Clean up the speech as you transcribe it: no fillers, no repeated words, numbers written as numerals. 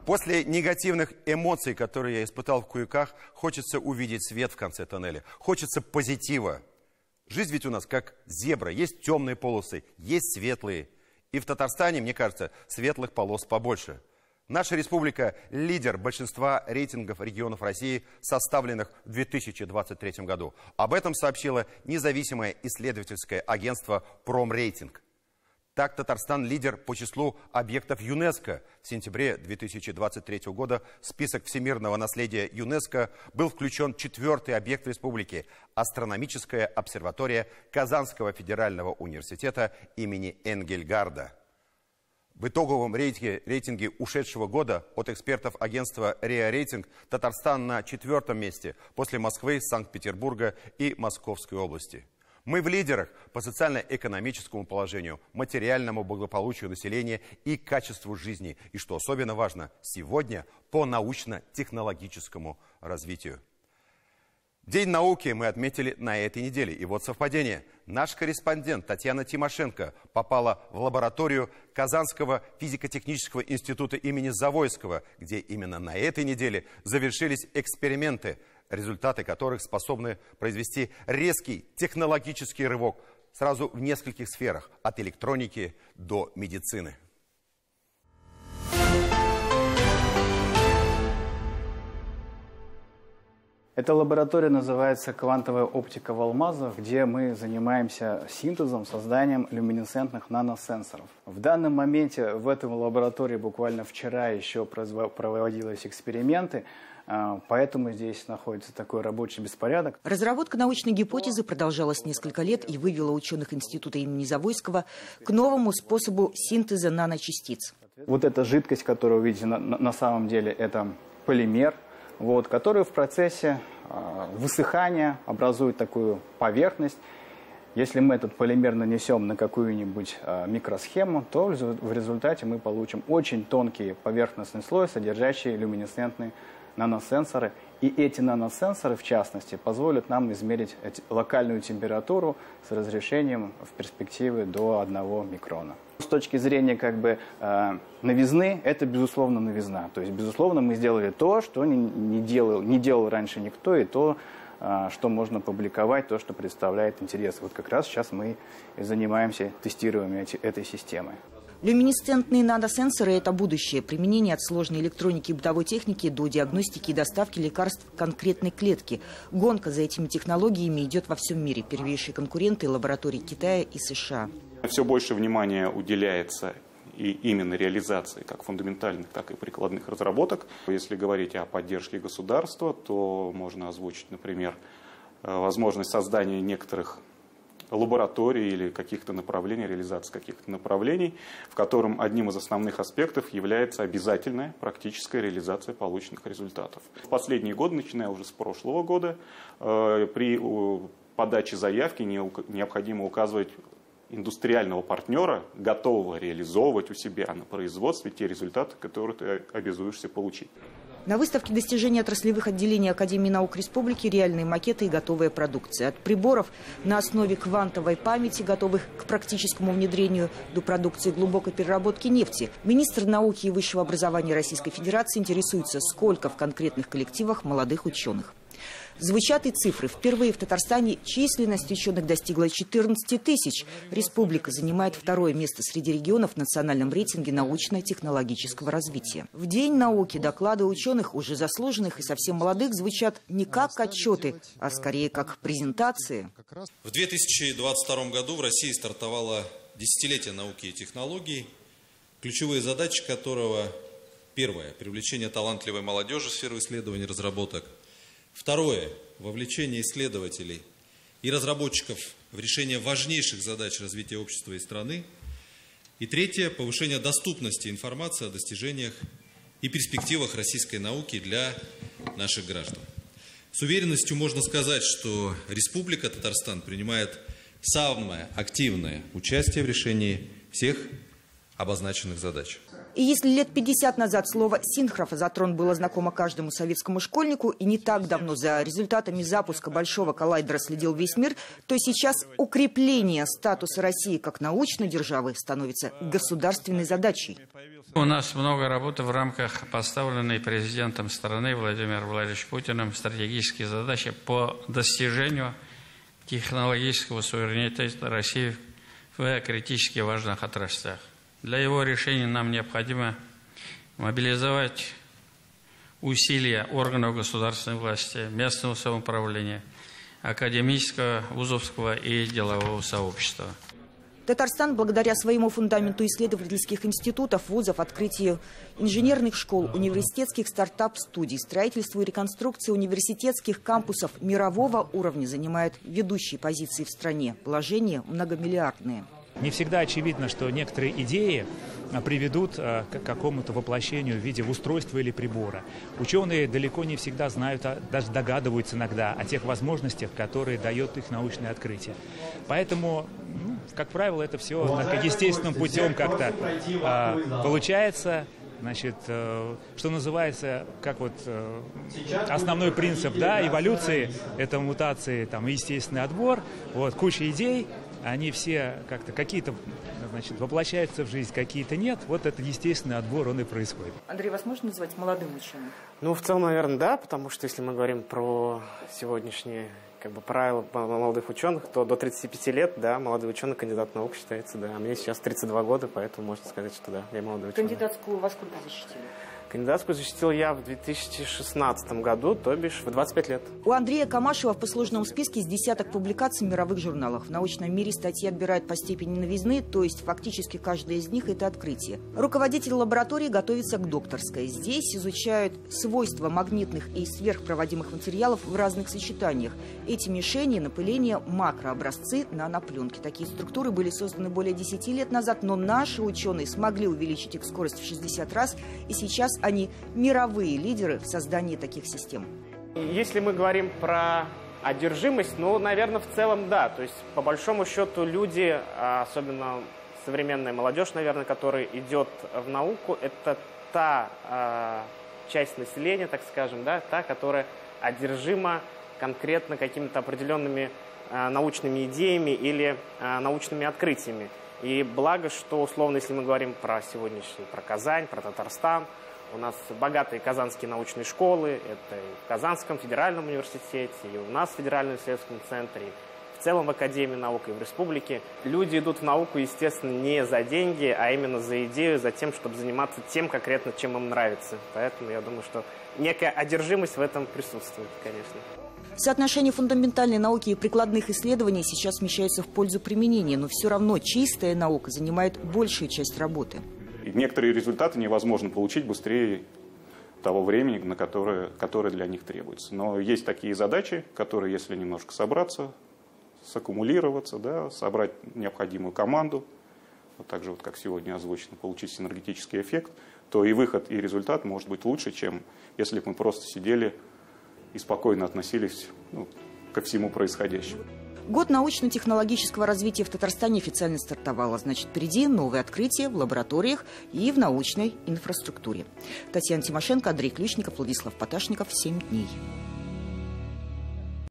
После негативных эмоций, которые я испытал в Куюках, хочется увидеть свет в конце тоннеля. Хочется позитива. Жизнь ведь у нас как зебра. Есть темные полосы, есть светлые. И в Татарстане, мне кажется, светлых полос побольше. Наша республика – лидер большинства рейтингов регионов России, составленных в 2023 году. Об этом сообщило независимое исследовательское агентство «Промрейтинг». Так, Татарстан лидер по числу объектов ЮНЕСКО. В сентябре 2023 года в список всемирного наследия ЮНЕСКО был включен 4-й объект республики – астрономическая обсерватория Казанского федерального университета имени Энгельгарда. В итоговом рейтинге ушедшего года от экспертов агентства РИА Рейтинг Татарстан на 4-м месте после Москвы, Санкт-Петербурга и Московской области. Мы в лидерах по социально-экономическому положению, материальному благополучию населения и качеству жизни. И, что особенно важно, сегодня по научно-технологическому развитию. День науки мы отметили на этой неделе. И вот совпадение. Наш корреспондент Татьяна Тимошенко попала в лабораторию Казанского физико-технического института имени Завойского, где именно на этой неделе завершились эксперименты, результаты которых способны произвести резкий технологический рывок сразу в нескольких сферах, от электроники до медицины. Эта лаборатория называется «Квантовая оптика в алмазах», где мы занимаемся синтезом, созданием люминесцентных наносенсоров. В данном моменте в этой лаборатории буквально вчера еще проводились эксперименты, поэтому здесь находится такой рабочий беспорядок. Разработка научной гипотезы продолжалась несколько лет и вывела ученых института имени Завойского к новому способу синтеза наночастиц. Вот эта жидкость, которую вы видите, на самом деле это полимер, который в процессе высыхания образует такую поверхность. Если мы этот полимер нанесем на какую-нибудь микросхему, то в результате мы получим очень тонкий поверхностный слой, содержащий люминесцентные наносенсоры. И эти наносенсоры, в частности, позволят нам измерить локальную температуру с разрешением в перспективе до 1 микрона. С точки зрения новизны, это безусловно новизна. То есть, безусловно, мы сделали то, что не делал раньше никто, и то, что можно публиковать, то, что представляет интерес. Вот как раз сейчас мы и занимаемся тестированием этой системы. Люминесцентные наносенсоры – это будущее. Применение от сложной электроники и бытовой техники до диагностики и доставки лекарств конкретной клетки. Гонка за этими технологиями идет во всем мире. Первейшие конкуренты – лаборатории Китая и США. Все больше внимания уделяется и именно реализации как фундаментальных, так и прикладных разработок. Если говорить о поддержке государства, то можно озвучить, например, возможность создания некоторых лабораторий или каких-то направлений, реализации каких-то направлений, в котором одним из основных аспектов является обязательная практическая реализация полученных результатов. В последние годы, начиная уже с прошлого года, при подаче заявки необходимо указывать индустриального партнера, готового реализовывать у себя на производстве те результаты, которые ты обязуешься получить. На выставке достижений отраслевых отделений Академии наук Республики реальные макеты и готовая продукция. От приборов на основе квантовой памяти, готовых к практическому внедрению, до продукции глубокой переработки нефти. Министр науки и высшего образования Российской Федерации интересуется, сколько в конкретных коллективах молодых ученых. Звучат и цифры. Впервые в Татарстане численность ученых достигла 14 тысяч. Республика занимает 2-е место среди регионов в национальном рейтинге научно-технологического развития. В День науки доклады ученых, уже заслуженных и совсем молодых, звучат не как отчеты, а скорее как презентации. В 2022 году в России стартовало десятилетие науки и технологий, ключевые задачи которого: первое – привлечение талантливой молодежи в сферу исследований и разработок. Второе – вовлечение исследователей и разработчиков в решение важнейших задач развития общества и страны. И третье – повышение доступности информации о достижениях и перспективах российской науки для наших граждан. С уверенностью можно сказать, что Республика Татарстан принимает самое активное участие в решении всех обозначенных задач. И если лет 50 назад слово «синхрофазотрон» было знакомо каждому советскому школьнику, и не так давно за результатами запуска большого коллайдера следил весь мир, то сейчас укрепление статуса России как научной державы становится государственной задачей. У нас много работы в рамках поставленной президентом страны Владимиром Владимировичем Путиным стратегические задачи по достижению технологического суверенитета России в критически важных отраслях. Для его решения нам необходимо мобилизовать усилия органов государственной власти, местного самоуправления, академического, вузовского и делового сообщества. Татарстан, благодаря своему фундаменту исследовательских институтов, вузов, открытию инженерных школ, университетских стартап-студий, строительству и реконструкции университетских кампусов мирового уровня, занимает ведущие позиции в стране. Вложения многомиллиардные. Не всегда очевидно, что некоторые идеи приведут к какому-то воплощению в виде устройства или прибора. Ученые далеко не всегда знают, даже догадываются иногда о тех возможностях, которые дает их научное открытие. Поэтому, как правило, это все естественным путем как-то получается. Значит, что называется, как вот основной принцип, да, эволюции, это мутации, там, естественный отбор, вот, куча идей, они все как-то какие-то, значит, воплощаются в жизнь, какие-то нет. Вот этот естественный отбор, он и происходит. Андрей, вас можно назвать молодым ученым? Ну, в целом, наверное, да, потому что если мы говорим про сегодняшние правила молодых ученых, то до 35 лет, да, молодой ученый, кандидат наук считается, да. А мне сейчас 32 года, поэтому можно сказать, что да, я молодой ученый. Кандидатскую во сколько защитили? Кандидатскую защитил я в 2016 году, то бишь в 25 лет. У Андрея Камашева в послужном списке с десяток публикаций в мировых журналах. В научном мире статьи отбирают по степени новизны, то есть фактически каждая из них – это открытие. Руководитель лаборатории готовится к докторской. Здесь изучают свойства магнитных и сверхпроводимых материалов в разных сочетаниях. Эти мишени – напыление макрообразцы нанопленки. Такие структуры были созданы более 10 лет назад, но наши ученые смогли увеличить их скорость в 60 раз, и сейчас они мировые лидеры в создании таких систем. Если мы говорим про одержимость, ну, наверное, в целом да. То есть, по большому счету, люди, особенно современная молодежь, наверное, которая идет в науку, это та часть населения, так скажем, да, та, которая одержима конкретно какими-то определенными научными идеями или научными открытиями. И благо, что, условно, если мы говорим про сегодняшний, про Казань, про Татарстан, у нас богатые казанские научные школы, это и в Казанском федеральном университете, и у нас в Федеральном исследовательском центре, и в целом в Академии наук, и в республике. Люди идут в науку, естественно, не за деньги, а именно за идею, за тем, чтобы заниматься тем конкретно, чем им нравится. Поэтому я думаю, что некая одержимость в этом присутствует, конечно. Соотношение фундаментальной науки и прикладных исследований сейчас смещается в пользу применения, но все равно чистая наука занимает большую часть работы. И некоторые результаты невозможно получить быстрее того времени, на которое для них требуется. Но есть такие задачи, которые, если немножко собраться, саккумулироваться, да, собрать необходимую команду, вот так же, вот, как сегодня озвучено, получить синергетический эффект, то и выход, и результат может быть лучше, чем если бы мы просто сидели и спокойно относились ко всему происходящему. Год научно-технологического развития в Татарстане официально стартовал. Значит, впереди новые открытия в лабораториях и в научной инфраструктуре. Татьяна Тимошенко, Андрей Ключников, Владислав Поташников. 7 дней.